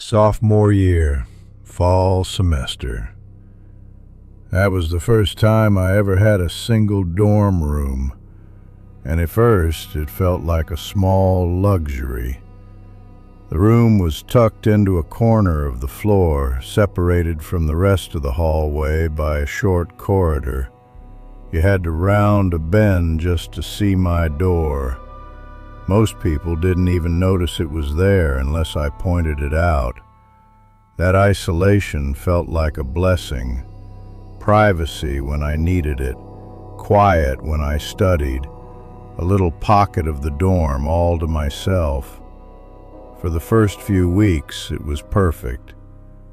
Sophomore year, fall semester. That was the first time I ever had a single dorm room, and at first it felt like a small luxury. The room was tucked into a corner of the floor, separated from the rest of the hallway by a short corridor. You had to round a bend just to see my door. Most people didn't even notice it was there unless I pointed it out. That isolation felt like a blessing. Privacy when I needed it, quiet when I studied, a little pocket of the dorm all to myself. For the first few weeks, it was perfect.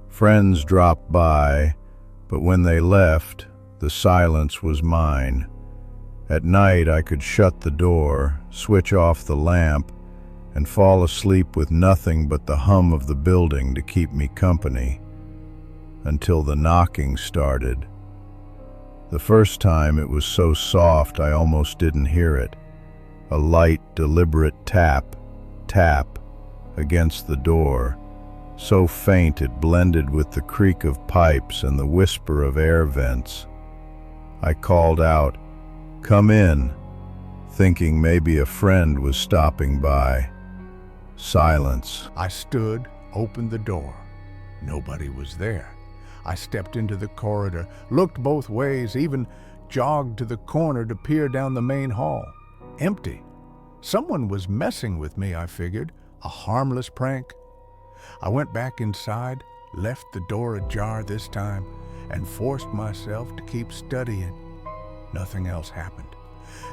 Friends dropped by, but when they left, the silence was mine. At night, I could shut the door, switch off the lamp, and fall asleep with nothing but the hum of the building to keep me company. Until the knocking started. The first time it was so soft I almost didn't hear it. A light, deliberate tap, tap, against the door, so faint it blended with the creak of pipes and the whisper of air vents. I called out, "Come in," thinking maybe a friend was stopping by. Silence. I stood, opened the door. Nobody was there. I stepped into the corridor, looked both ways, even jogged to the corner to peer down the main hall. Empty. Someone was messing with me, I figured. A harmless prank. I went back inside, left the door ajar this time, and forced myself to keep studying. Nothing else happened.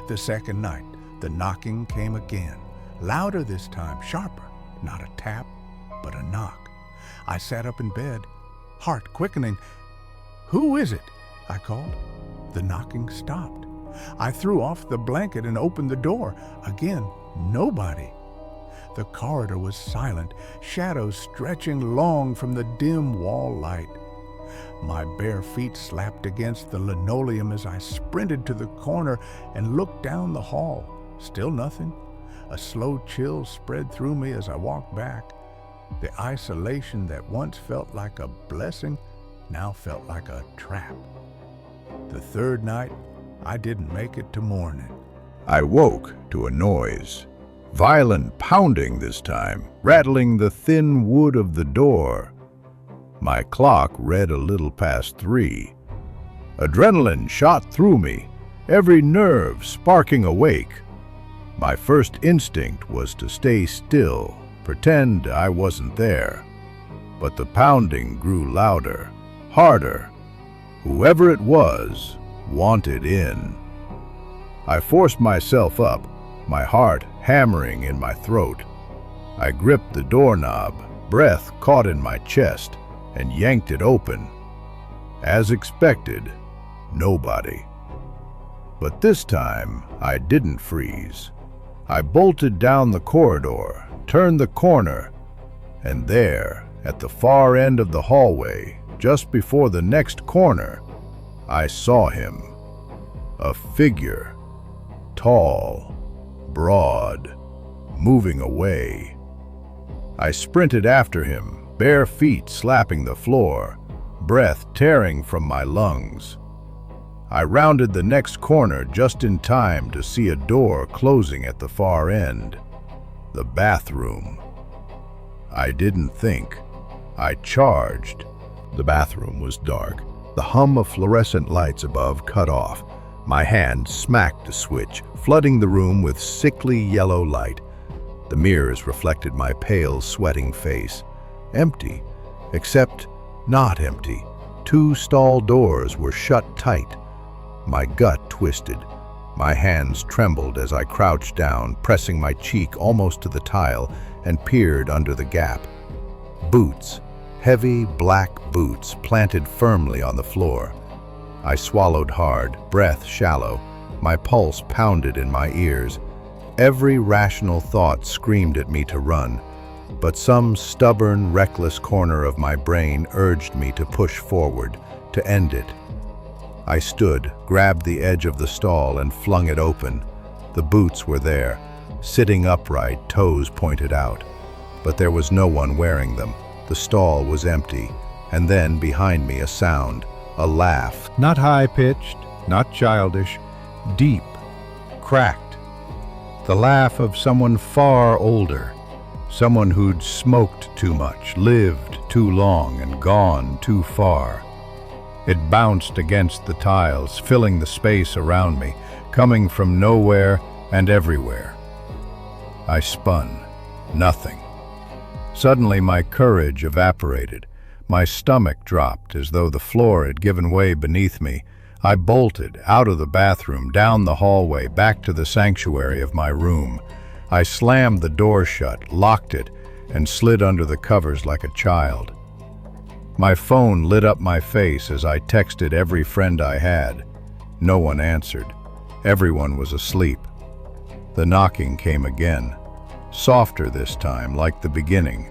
The second night, the knocking came again. Louder this time, sharper. Not a tap, but a knock. I sat up in bed, heart quickening. "Who is it?" I called. The knocking stopped. I threw off the blanket and opened the door. Again, nobody. The corridor was silent, shadows stretching long from the dim wall light. My bare feet slapped against the linoleum as I sprinted to the corner and looked down the hall. Still nothing. A slow chill spread through me as I walked back. The isolation that once felt like a blessing now felt like a trap. The third night, I didn't make it to morning. I woke to a noise. Violent pounding this time, rattling the thin wood of the door. My clock read a little past 3. Adrenaline shot through me, every nerve sparking awake. My first instinct was to stay still, pretend I wasn't there. But the pounding grew louder, harder. Whoever it was wanted in. I forced myself up, my heart hammering in my throat. I gripped the doorknob, breath caught in my chest, and yanked it open. As expected, nobody. But this time, I didn't freeze. I bolted down the corridor, turned the corner, and there, at the far end of the hallway, just before the next corner, I saw him. A figure, tall, broad, moving away. I sprinted after him, bare feet slapping the floor, breath tearing from my lungs. I rounded the next corner just in time to see a door closing at the far end. The bathroom. I didn't think. I charged. The bathroom was dark, the hum of fluorescent lights above cut off. My hand smacked a switch, flooding the room with sickly yellow light. The mirrors reflected my pale, sweating face. Empty, except not empty. 2 stall doors were shut tight. My gut twisted. My hands trembled as I crouched down, pressing my cheek almost to the tile, and peered under the gap. Boots, heavy black boots planted firmly on the floor. I swallowed hard, breath shallow. My pulse pounded in my ears. Every rational thought screamed at me to run, but some stubborn, reckless corner of my brain urged me to push forward, to end it. I stood, grabbed the edge of the stall, and flung it open. The boots were there, sitting upright, toes pointed out. But there was no one wearing them. The stall was empty, and then behind me a sound, a laugh. Not high-pitched, not childish, deep, cracked. The laugh of someone far older, someone who'd smoked too much, lived too long, and gone too far. It bounced against the tiles, filling the space around me, coming from nowhere and everywhere. I spun. Nothing. Suddenly my courage evaporated. My stomach dropped as though the floor had given way beneath me. I bolted out of the bathroom, down the hallway, back to the sanctuary of my room. I slammed the door shut, locked it, and slid under the covers like a child. My phone lit up my face as I texted every friend I had. No one answered. Everyone was asleep. The knocking came again, softer this time, like the beginning.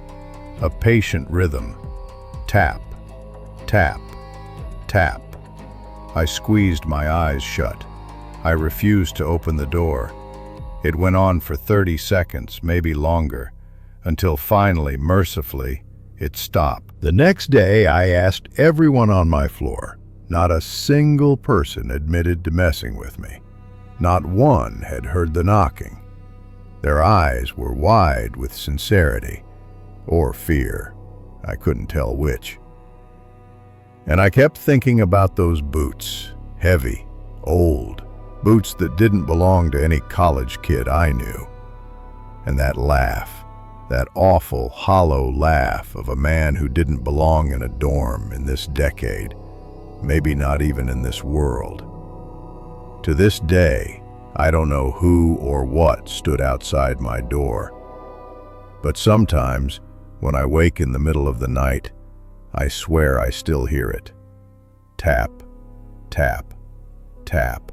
A patient rhythm. Tap, tap, tap. I squeezed my eyes shut. I refused to open the door. It went on for 30 seconds, maybe longer, until finally, mercifully, it stopped. The next day, I asked everyone on my floor. Not a single person admitted to messing with me. Not one had heard the knocking. Their eyes were wide with sincerity, or fear. I couldn't tell which. And I kept thinking about those boots, heavy, old, boots that didn't belong to any college kid I knew. And that laugh, that awful, hollow laugh of a man who didn't belong in a dorm in this decade, maybe not even in this world. To this day, I don't know who or what stood outside my door. But sometimes, when I wake in the middle of the night, I swear I still hear it. Tap, tap, tap.